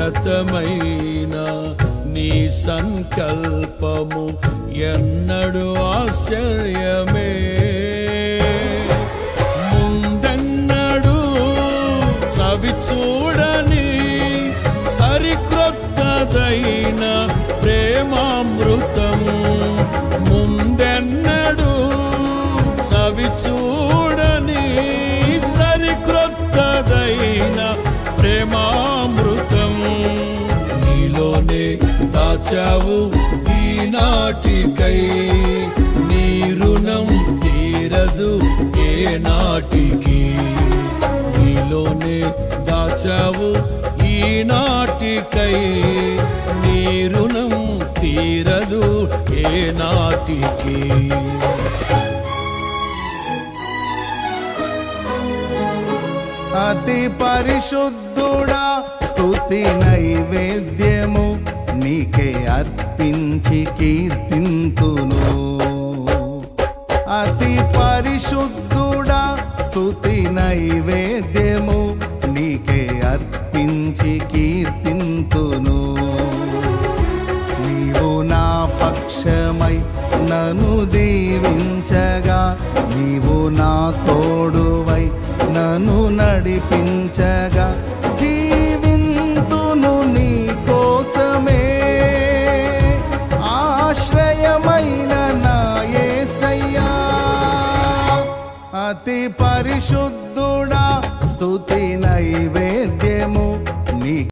ఉన్నతమైన నీ సంకల్పము ఎన్నడు ఆశ్చర్యమే. ముందెన్నడు సవి చూడని సరిక్రొత్తదైన ప్రేమామృతము, ముందెన్నడు సవి చూడని సరిక్రొత్తదైన ప్రేమామృతము నీలోనే దాచావు ఈనాటికై. నీ రుణం తీరదు ఏ నాటికి. నీలోనే దాచావు ఈనాటికై. నీ రుణం తీరదు ఏ నాటికి. అతి పరిశుద్ధుడా స్తుతి నైవేద్యము నీకే అర్పించి కీర్తింతును. అతి పరిశుద్ధుడా స్తుతి నైవేద్యము నీకే అర్పించి కీర్తింతును. నీవు నా పక్షమై నన్ను దీవించగా, నీవు నా తోడువై నన్ను నడిపించగా,